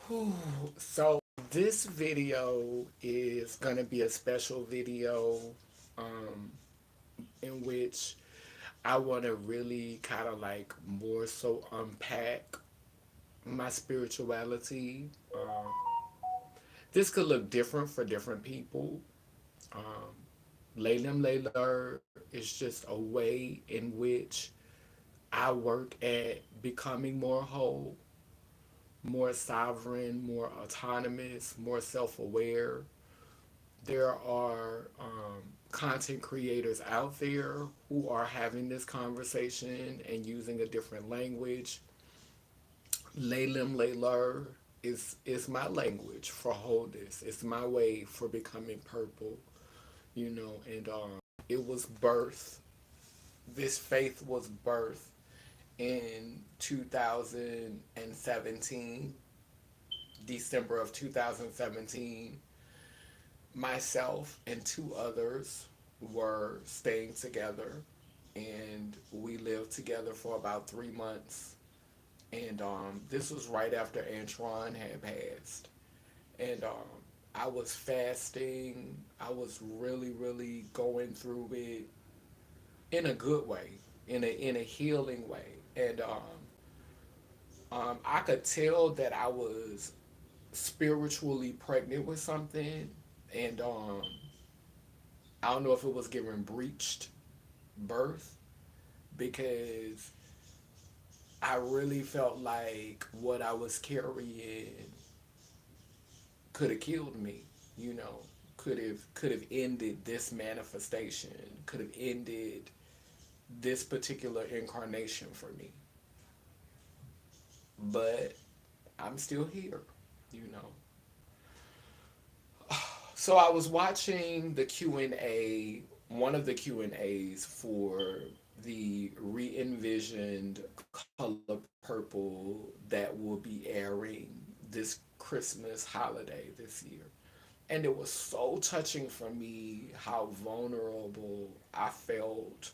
Whew. So this video is gonna be a special video, um, in which I want to really kind of like more so unpack my spirituality. This could look different for different people. Um, Laylim Layler is just a way in which I work at becoming more whole, more sovereign, more autonomous, more self aware. There are content creators out there who are having this conversation and using a different language. Laylim Layler is my language for wholeness. It's my way for becoming purple, and it was birth. This faith was birth in 2017, December of 2017. Myself and two others were staying together, and we lived together for about 3 months. And this was right after Antron had passed. And I was fasting. I was really, really going through it in a good way, in a healing way. And I could tell that I was spiritually pregnant with something, and I don't know if it was giving breached birth, because I really felt like what I was carrying could have killed me, you know, could have ended this manifestation, could have ended this particular incarnation for me. But I'm still here, you know. So I was watching the Q&A, one of the Q&As for the re-envisioned Color Purple that will be airing this Christmas holiday this year. And it was so touching for me how vulnerable I felt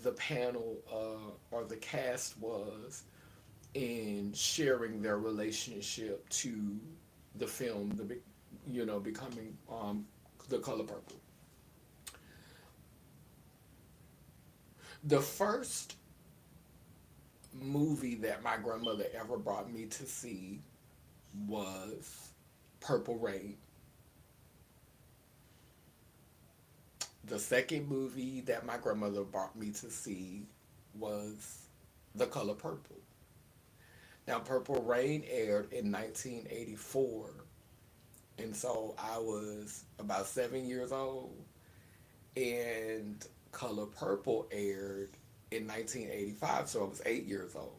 the panel or the cast was in sharing their relationship to the film, becoming the Color Purple. The first movie that my grandmother ever brought me to see was Purple Rain. The second movie that my grandmother brought me to see was The Color Purple. Now, Purple Rain aired in 1984, and so I was about 7 years old, and Color Purple aired in 1985, so I was 8 years old.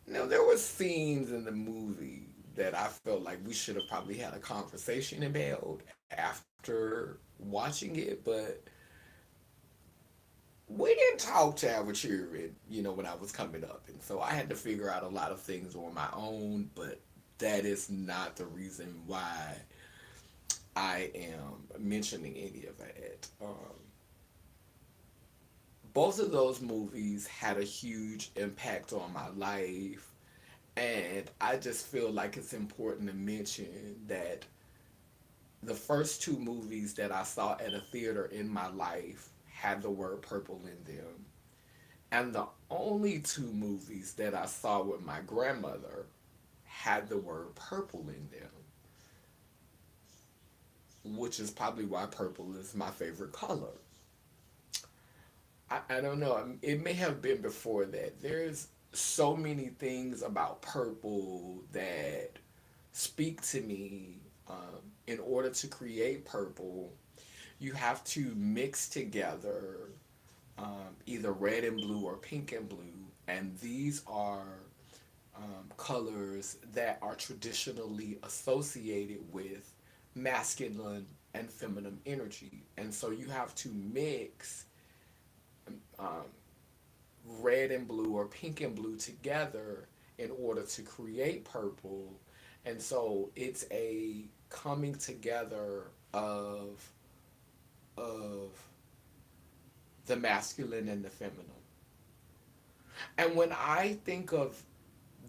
Now, there were scenes in the movie that I felt like we should have probably had a conversation about after watching it, but we didn't talk to our children, when I was coming up. And so I had to figure out a lot of things on my own, but that is not the reason why I am mentioning any of that. Both of those movies had a huge impact on my life, and I just feel like it's important to mention that the first two movies that I saw at a theater in my life had the word purple in them. And the only two movies that I saw with my grandmother had the word purple in them, which is probably why purple is my favorite color. I don't know. It may have been before that. There's so many things about purple that speak to me. In order to create purple, you have to mix together either red and blue or pink and blue, and these are colors that are traditionally associated with masculine and feminine energy. And so you have to mix um, red and blue or pink and blue together in order to create purple. And so it's a coming together of the masculine and the feminine. And when I think of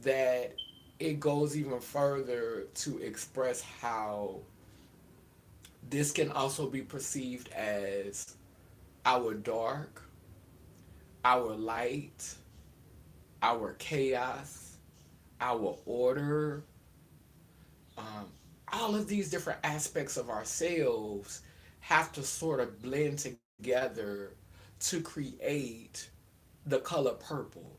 that it goes even further to express how this can also be perceived as our dark, our light, our chaos, our order, um, all of these different aspects of ourselves have to sort of blend together to create the color purple.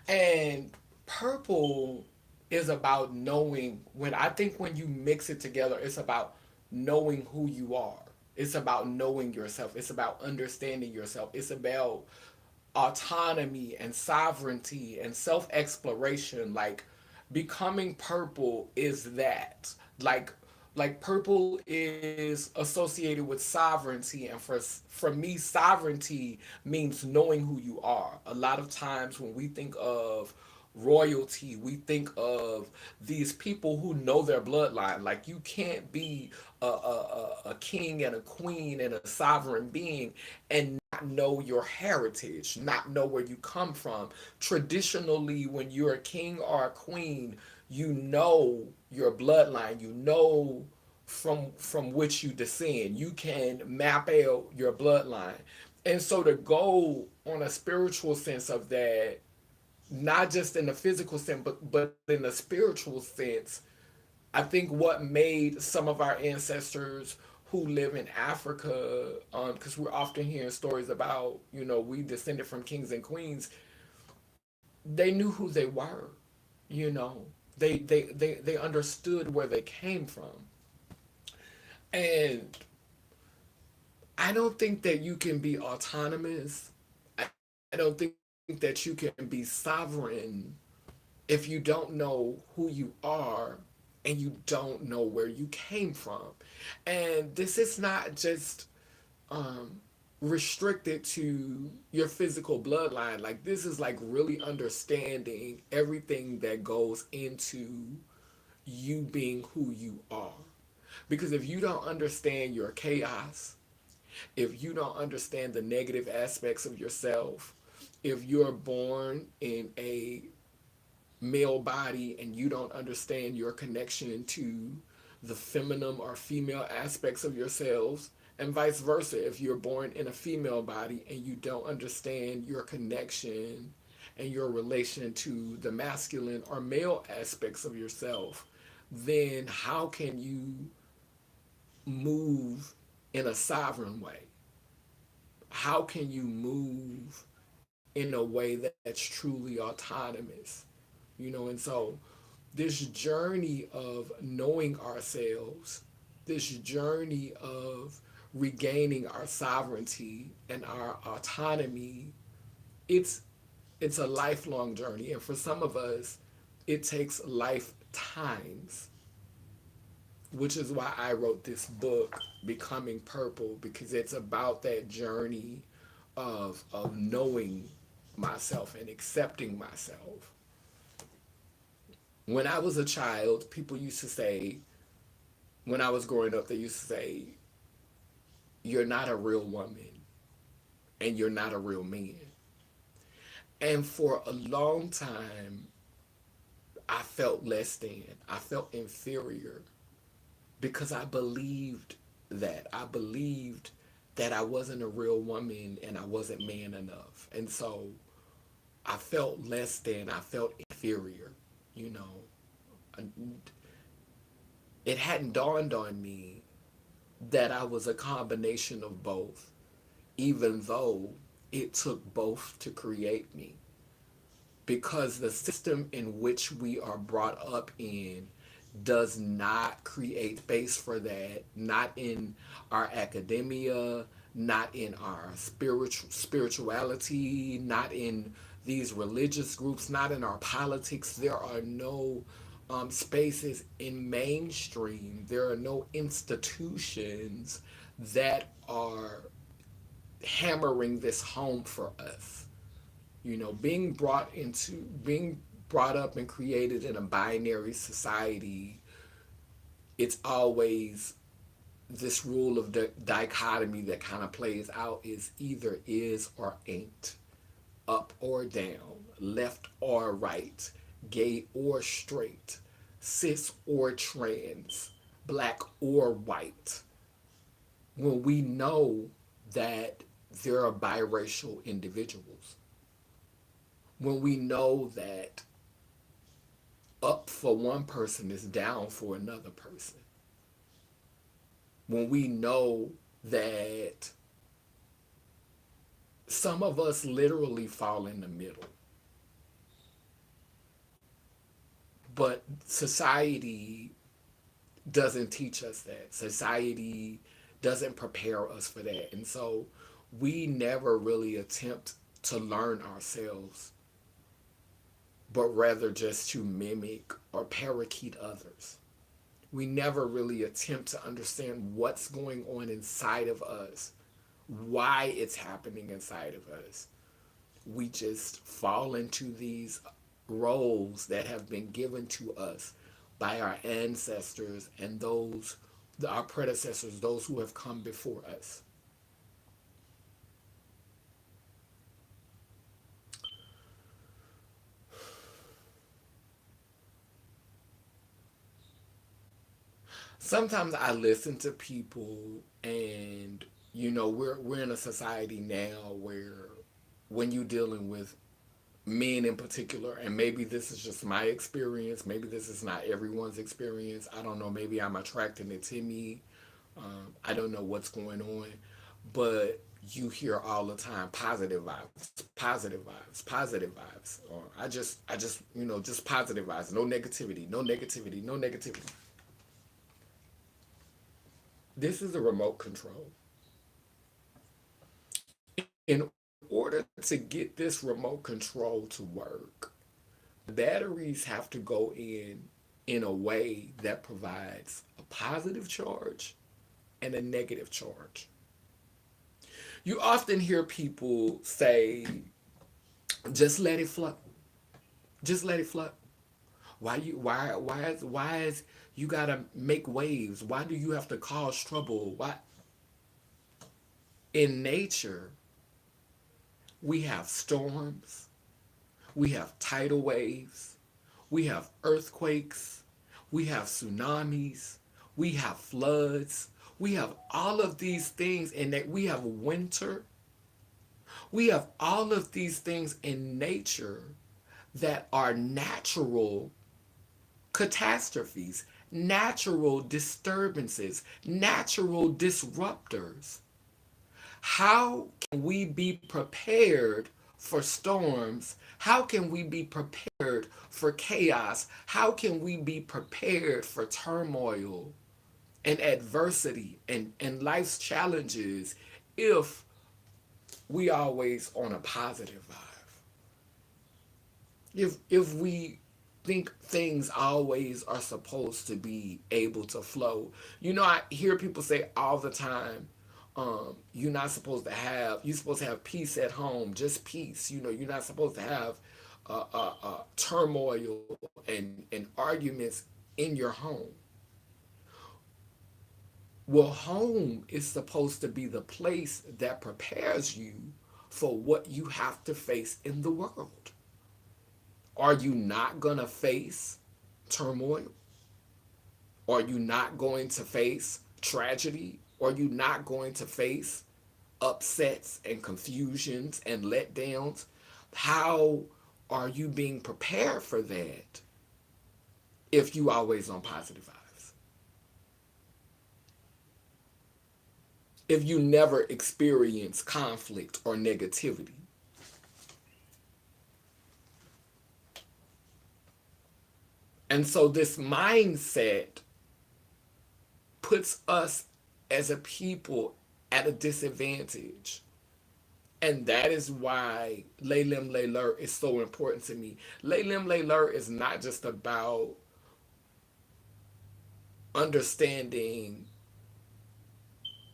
And purple is about knowing, when I think when you mix it together, it's about knowing who you are. It's about knowing yourself. It's about understanding yourself. It's about autonomy and sovereignty and self exploration. Like becoming purple is that. Like purple is associated with sovereignty, and for me sovereignty means knowing who you are. A lot of times when we think of royalty, we think of these people who know their bloodline. Like you can't be a king and a queen and a sovereign being and not know your heritage, not know where you come from. Traditionally, when you're a king or a queen, you know your bloodline, you know from which you descend. You can map out your bloodline. And so to go on a spiritual sense of that, not just in the physical sense, but in the spiritual sense, I think what made some of our ancestors who live in Africa, because we're often hearing stories about, we descended from kings and queens, they knew who they were, you know, they understood where they came from. And I don't think that you can be autonomous. I don't think that you can be sovereign if you don't know who you are and you don't know where you came from. And this is not just um, restricted to your physical bloodline. Like, this is like really understanding everything that goes into you being who you are. Because if you don't understand your chaos, if you don't understand the negative aspects of yourself, if you're born in a male body and you don't understand your connection to the feminine or female aspects of yourselves, and vice versa, if you're born in a female body and you don't understand your connection and your relation to the masculine or male aspects of yourself, then how can you move in a sovereign way? How can you move in a way that's truly autonomous? And so this journey of knowing ourselves, this journey of regaining our sovereignty and our autonomy, it's it's a lifelong journey. And for some of us, it takes lifetimes, which is why I wrote this book, Becoming Purple, because it's about that journey of knowing myself and accepting myself. When I was a child, people used to say, when I was growing up, they used to say, you're not a real woman and you're not a real man. And for a long time, I felt less than. I felt inferior because I believed that. I believed that I wasn't a real woman and I wasn't man enough. And so I felt less than. I felt inferior, you know. It hadn't dawned on me that I was a combination of both, even though it took both to create me. Because the system in which we are brought up in does not create space for that, not in our academia, not in our spirituality, not in these religious groups, not in our politics. There are no spaces in mainstream. There are no institutions that are hammering this home for us. Being brought up and created in a binary society, it's always this rule of dichotomy that kind of plays out, is either is or ain't. up or down, left or right, gay or straight, cis or trans, black or white, when we know that there are biracial individuals, when we know that up for one person is down for another person, when we know that some of us literally fall in the middle, but society doesn't teach us that. Society doesn't prepare us for that. And so we never really attempt to learn ourselves, but rather just to mimic or parakeet others. We never really attempt to understand what's going on inside of us, why it's happening inside of us. We just fall into these roles that have been given to us by our ancestors and those, our predecessors, those who have come before us. Sometimes I listen to people, and we're in a society now where when you're dealing with men in particular, and maybe this is just my experience, maybe this is not everyone's experience. I don't know. Maybe I'm attracting it to me. I don't know what's going on, but you hear all the time positive vibes, positive vibes, positive vibes, or just positive vibes, no negativity, no negativity, no negativity. This is a remote control. In order to get this remote control to work, the batteries have to go in a way that provides a positive charge and a negative charge. You often hear people say, just let it flow. Just let it flow. Why is you gotta make waves? Why do you have to cause trouble? Why in nature we have storms, we have tidal waves, we have earthquakes, we have tsunamis, we have floods, we have all of these things, and that we have winter. We have all of these things in nature that are natural catastrophes, natural disturbances, natural disruptors. How can we be prepared for storms? How can we be prepared for chaos? How can we be prepared for turmoil and adversity and life's challenges if we always on a positive vibe? If we think things always are supposed to be able to flow. I hear people say all the time, you're supposed to have peace at home, just peace. You're not supposed to have turmoil and arguments in your home. Well, home is supposed to be the place that prepares you for what you have to face in the world. Are you not going to face turmoil? Are you not going to face tragedy? Are you not going to face upsets and confusions and letdowns? How are you being prepared for that if you always on positive vibes? If you never experience conflict or negativity? And so this mindset puts us as a people at a disadvantage. And that is why Laylim Layler is so important to me. Laylim Layler is not just about understanding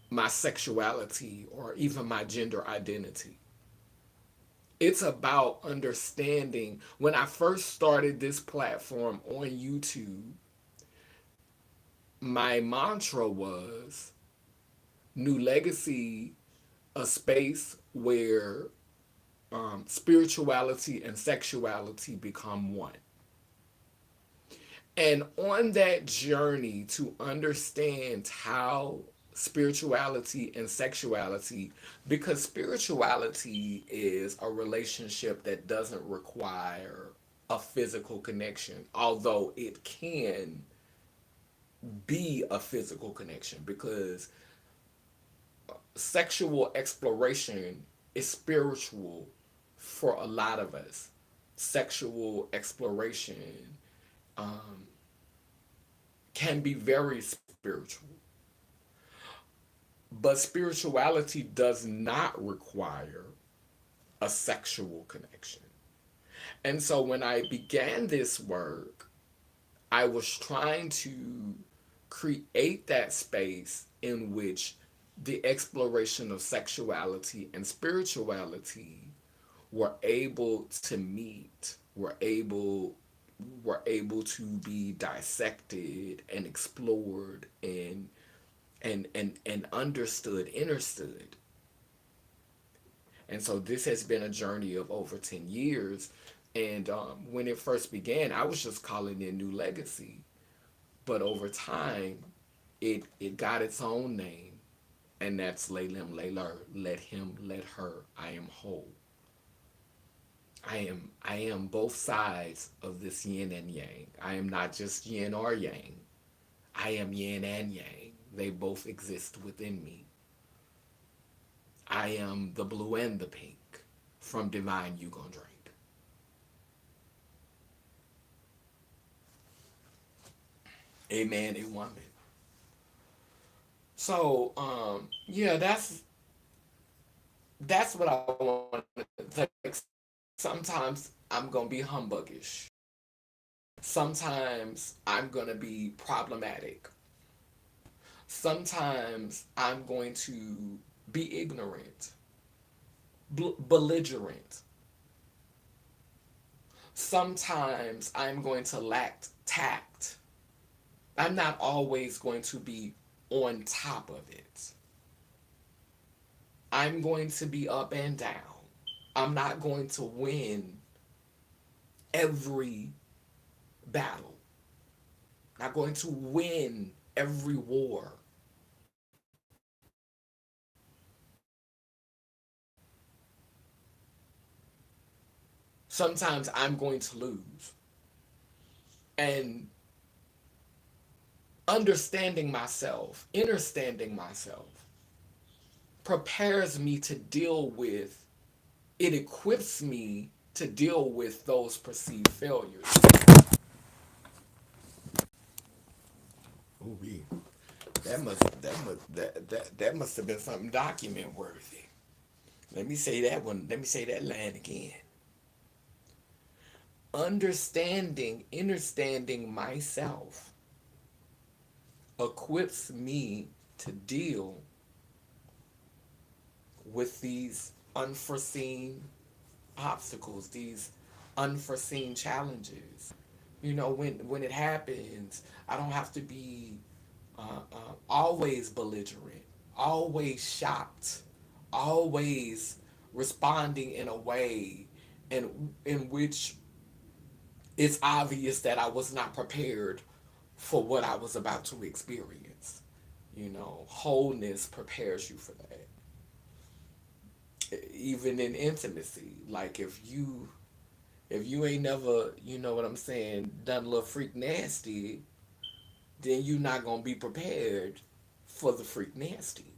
my sexuality or even my gender identity. It's about understanding. When I first started this platform on YouTube, my mantra was New Legacy, a space where spirituality and sexuality become one. And on that journey to understand how spirituality and sexuality, because spirituality is a relationship that doesn't require a physical connection, although it can be a physical connection, because sexual exploration is spiritual for a lot of us. Sexual exploration can be very spiritual, but spirituality does not require a sexual connection. And so when I began this work, I was trying to create that space in which the exploration of sexuality and spirituality were able to meet, were able to be dissected and explored and understood. And so this has been a journey of over 10 years. And when it first began, I was just calling it New Legacy. But over time, it got its own name, and that's Laylim Layler. Let him, let her. I am whole. I am both sides of this yin and yang. I am not just yin or yang. I am yin and yang. They both exist within me. I am the blue and the pink. From divine you gon' drink. A man, a woman. So, yeah, that's what I want to take. Sometimes I'm gonna be humbuggish. Sometimes I'm gonna be problematic. Sometimes I'm going to be ignorant, belligerent. Sometimes I'm going to lack tact. I'm not always going to be on top of it. I'm going to be up and down. I'm not going to win every battle. I'm not going to win every war. Sometimes I'm going to lose. And understanding myself, prepares me to deal with, it equips me to deal with those perceived failures. Ooh, that must have been something document worthy. Let me say that one. Let me say that line again. Understanding myself equips me to deal with these unforeseen obstacles, these unforeseen challenges. When it happens, I don't have to be always belligerent, always shocked, always responding in a way in which it's obvious that I was not prepared for what I was about to experience. Wholeness prepares you for that. Even in intimacy, like if you ain't never, what I'm saying, done a little freak nasty, then you're not gonna be prepared for the freak nasty.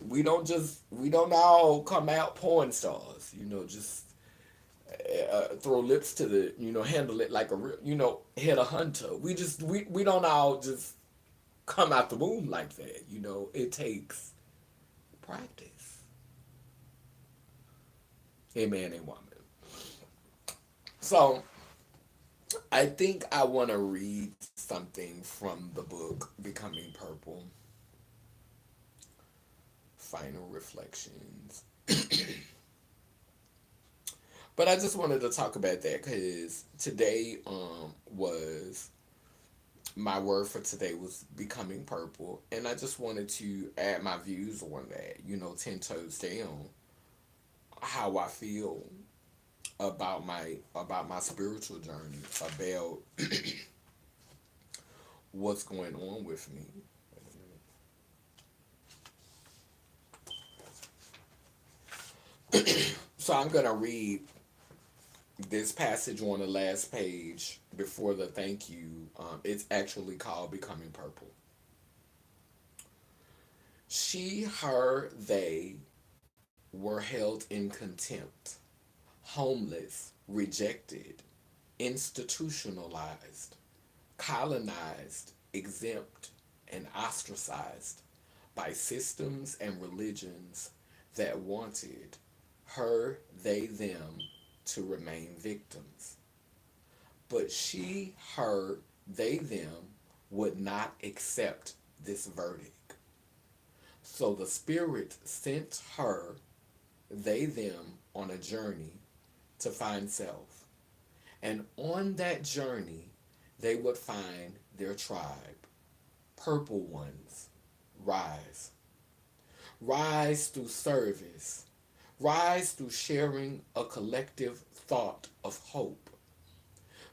We don't all come out porn stars, just throw lips to the, handle it like a real, hit a hunter. We don't all just come out the womb like that. It takes practice. A man and woman. So I think I want to read something from the book Becoming Purple. Final reflections. But I just wanted to talk about that because today was my word for today was becoming purple, and I just wanted to add my views on that. 10 toes down, how I feel about my spiritual journey, about what's going on with me. So I'm gonna read this passage on the last page before the thank you. It's actually called "Becoming Purple." She, her, they were held in contempt, homeless, rejected, institutionalized, colonized, exempt, and ostracized by systems and religions that wanted her, they, them to remain victims. But she, her, they, them would not accept this verdict. So the Spirit sent her, they, them, on a journey to find self. And on that journey, they would find their tribe, purple ones, rise. Rise through service. Rise through sharing a collective thought of hope.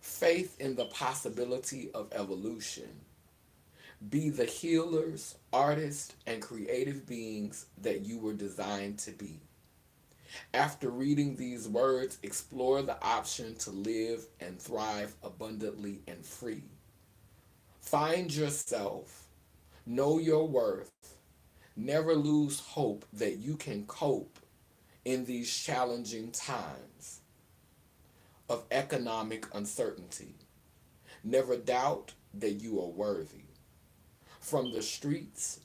Faith in the possibility of evolution. Be the healers, artists, and creative beings that you were designed to be. After reading these words, explore the option to live and thrive abundantly and free. Find yourself, know your worth, never lose hope that you can cope in these challenging times of economic uncertainty. Never doubt that you are worthy. From the streets,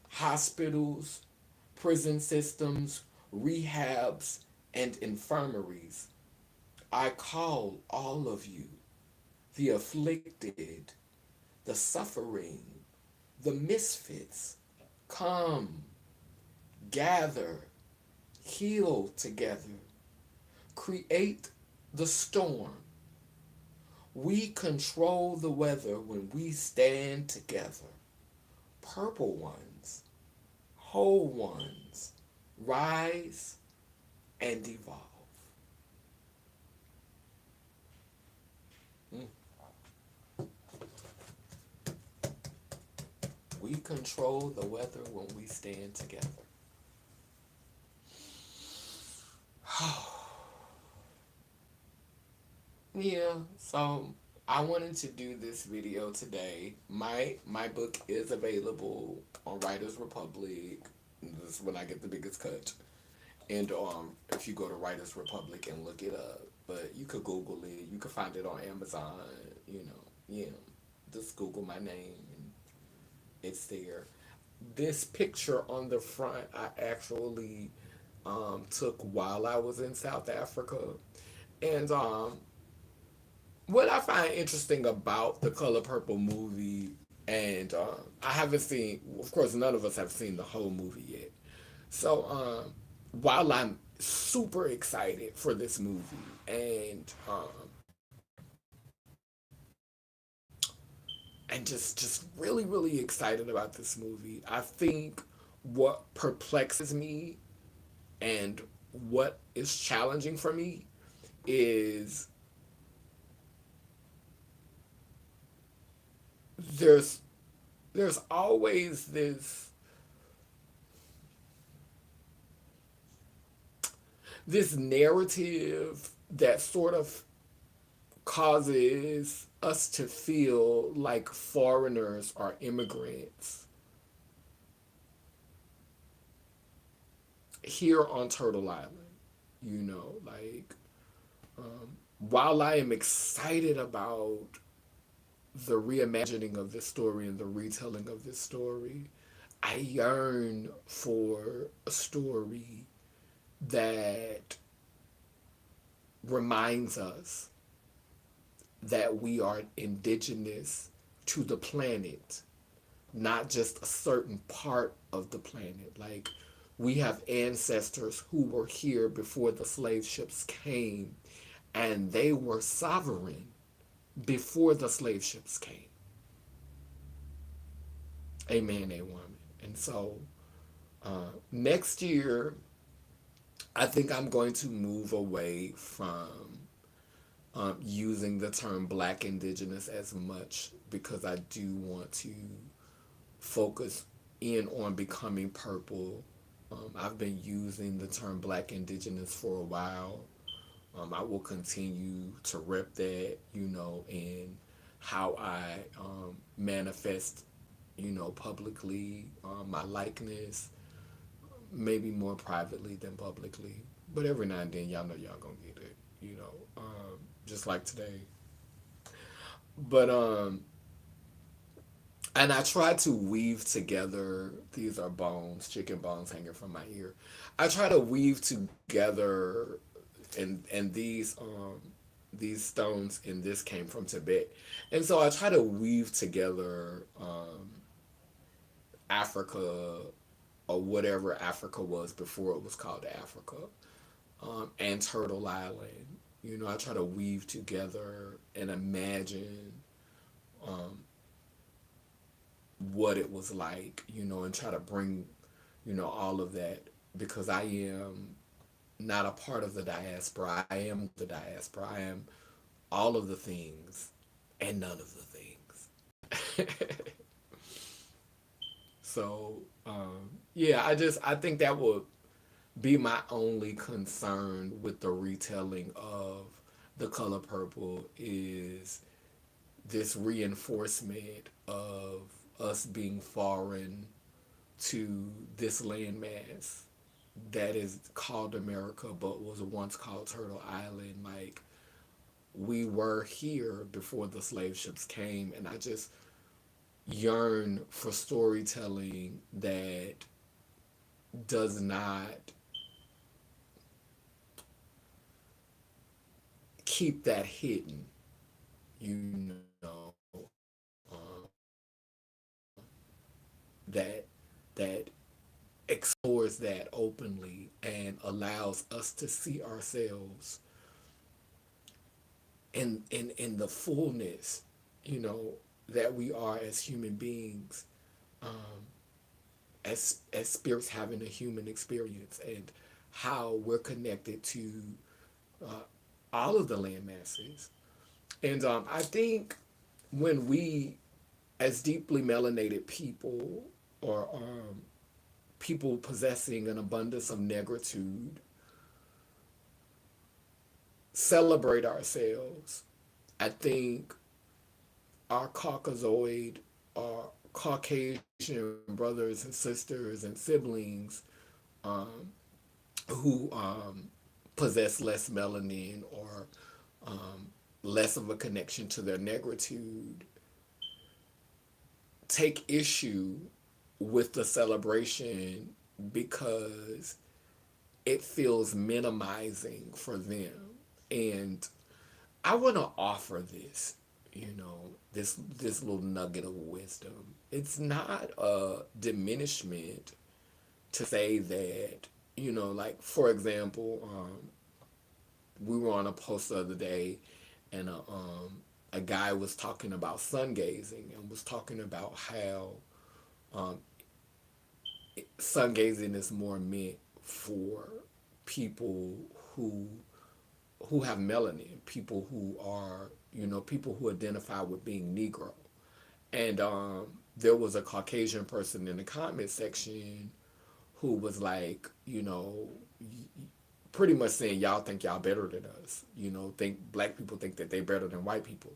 hospitals, prison systems, rehabs, and infirmaries, I call all of you, the afflicted, the suffering, the misfits, come, gather, heal together, create the storm. We control the weather when we stand together. Purple ones, whole ones, rise and evolve. Mm. We control the weather when we stand together. Yeah, so I wanted to do this video today. My book is available on Writers Republic. This is when I get the biggest cut. And if you go to Writers Republic and look it up, but you could Google it. You could find it on Amazon. Yeah, just Google my name and it's there. This picture on the front I actually took while I was in South Africa, and what I find interesting about the Color Purple movie, and I haven't seen, of course, none of us have seen the whole movie yet. So while I'm super excited for this movie, and just really really excited about this movie, I think what perplexes me and what is challenging for me is there's there's always this narrative that sort of causes us to feel like foreigners or immigrants here on Turtle Island. Like, while I am excited about the reimagining of this story and the retelling of this story, I yearn for a story that reminds us that we are indigenous to the planet, not just a certain part of the planet. Like, we have ancestors who were here before the slave ships came, and they were sovereign. before the slave ships came, a man, a woman. And so next year, I think I'm going to move away from using the term Black Indigenous as much because I do want to focus in on becoming purple. I've been using the term Black Indigenous for a while. I will continue to rep that, in how I manifest, publicly my likeness, maybe more privately than publicly. But every now and then, y'all know y'all gonna get it, just like today. But and I try to weave together. These are bones, chicken bones hanging from my ear. I try to weave together, and these stones in this came from Tibet, and so I try to weave together Africa, or whatever Africa was before it was called Africa, and Turtle Island. I try to weave together and imagine what it was like, and try to bring, all of that because I am not a part of the diaspora. I am the diaspora. I am all of the things and none of the things. So, yeah, I think that would be my only concern with the retelling of The Color Purple is this reinforcement of us being foreign to this landmass that is called America but was once called Turtle Island. Like, we were here before the slave ships came, and I just yearn for storytelling that does not keep that hidden, that that explores that openly and allows us to see ourselves in the fullness, you know, that we are as human beings, as spirits having a human experience, and how we're connected to uh, all of the land masses. And I think when we, as deeply melanated people, or people possessing an abundance of negritude, celebrate ourselves, I think our Caucasoid, our Caucasian brothers and sisters and siblings who possess less melanin, or less of a connection to their negritude, take issue with the celebration because it feels minimizing for them. And I want to offer this, this little nugget of wisdom. It's not a diminishment to say that, like, for example, we were on a post the other day, and a guy was talking about sun gazing and was talking about how um, sun gazing is more meant for people who who have melanin, people who are, people who identify with being Negro. And there was a Caucasian person in the comment section who was like, pretty much saying, y'all think y'all better than us. Think black people think that they better than white people.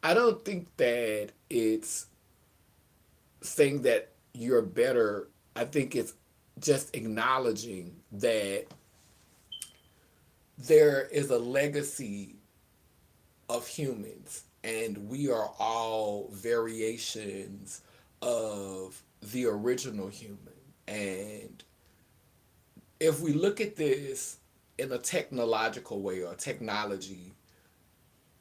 I don't think that it's saying that you're better. I think it's just acknowledging that there is a legacy of humans, and we are all variations of the original human. And if we look at this in a technological way, or technology,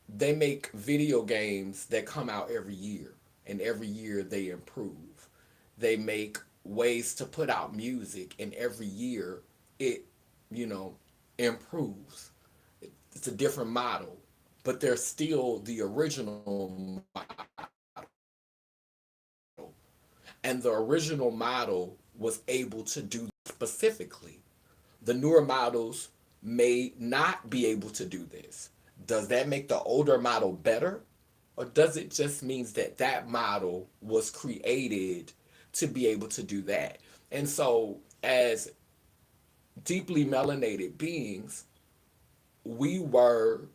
they make video games that come out every year, and every year they improve. They make ways to put out music, and every year it, you know, improves. It's a different model. but they're still the original model. And the original model was able to do specifically. The newer models may not be able to do this. Does that make the older model better? Or does it just means that that model was created to be able to do that? And so, as deeply melanated beings, we were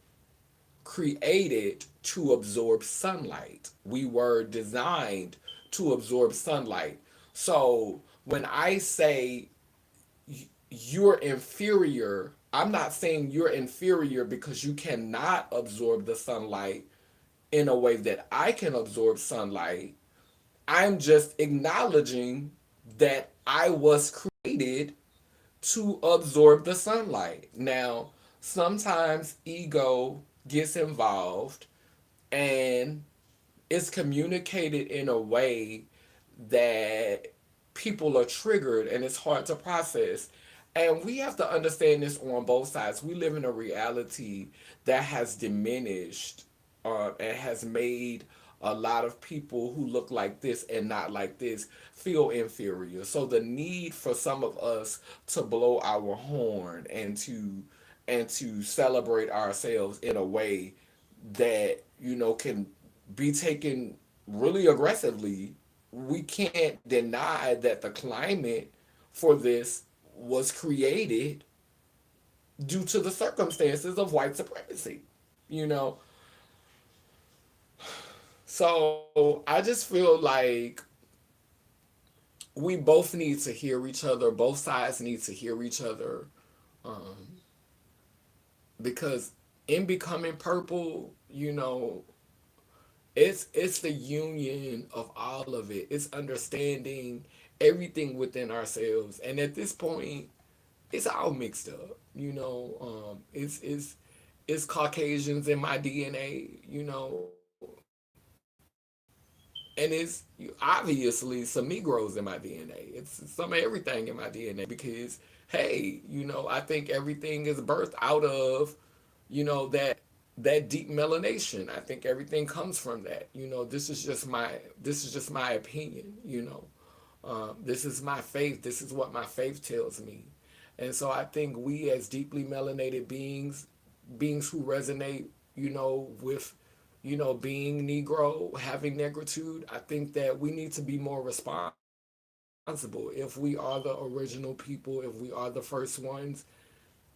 created to absorb sunlight. We were designed to absorb sunlight. So when I say you're inferior, I'm not saying you're inferior because you cannot absorb the sunlight in a way that I can absorb sunlight. I'm just acknowledging that I was created to absorb the sunlight. Now, sometimes ego gets involved and it's communicated in a way that people are triggered and it's hard to process. And we have to understand this on both sides. We live in a reality that has diminished and has made a lot of people who look like this and not like this feel inferior. So the need for some of us to blow our horn and to celebrate ourselves in a way that can be taken really aggressively. We can't deny that the climate for this was created due to the circumstances of white supremacy. You know, so I just feel like we both need to hear each other. Both sides need to hear each other, um, because in becoming purple, it's the union of all of it. It's understanding everything within ourselves, and at this point, it's all mixed up. It's Caucasians in my DNA. And it's obviously some Negroes in my DNA. It's some of everything in my DNA because, hey, I think everything is birthed out of, that deep melanation. I think everything comes from that. This is just my opinion. This is my faith. This is what my faith tells me. And so I think we as deeply melanated beings who resonate, with, being Negro, having negritude, I think that we need to be more responsible. If we are the original people, if we are the first ones,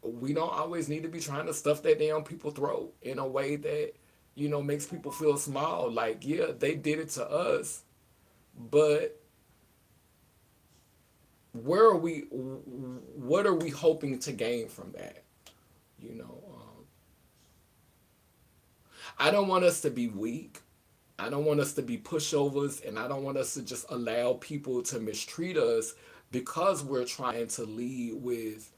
we don't always need to be trying to stuff that down people's throat in a way that, makes people feel small. Like, yeah, they did it to us, but what are we hoping to gain from that? You know, um, I don't want us to be weak. I don't want us to be pushovers, and I don't want us to just allow people to mistreat us because we're trying to lead with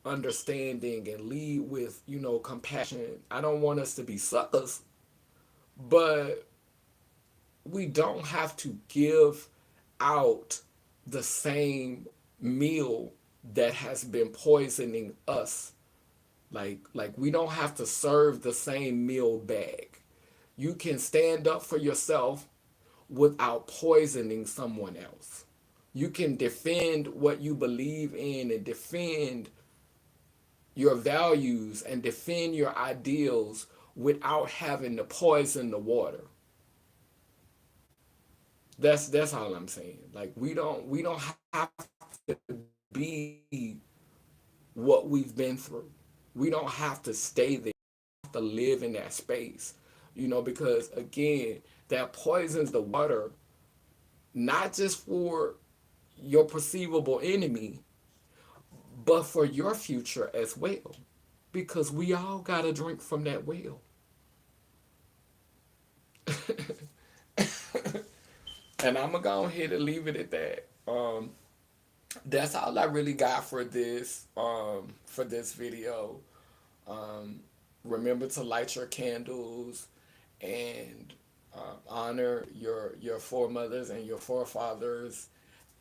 understanding and lead with, compassion. I don't want us to be suckers, but we don't have to give out the same meal that has been poisoning us. Like we don't have to serve the same meal back. You can stand up for yourself without poisoning someone else. You can defend what you believe in and defend your values and defend your ideals without having to poison the water. That's all I'm saying. Like we don't have to be what we've been through. We don't have to stay there. To live in that space. Because again, that poisons the water, not just for your perceivable enemy, but for your future as well. Because we all got to drink from that well. And I'm going to go ahead and leave it at that. That's all I really got for this video. Um, Remember to light your candles and honor your foremothers and your forefathers,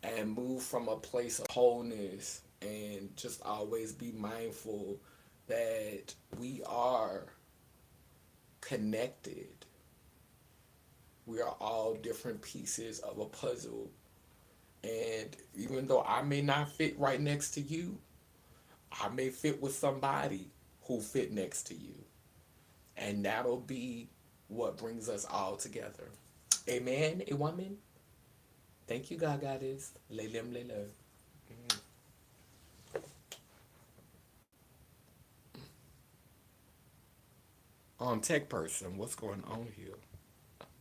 and move from a place of wholeness, and just always be mindful that we are connected. We are all different pieces of a puzzle. And even though I may not fit right next to you, I may fit with somebody who fit next to you. And that'll be what brings us all together. Amen, a woman. Thank you, God Goddess. Lelem lele. Tech person, what's going on here?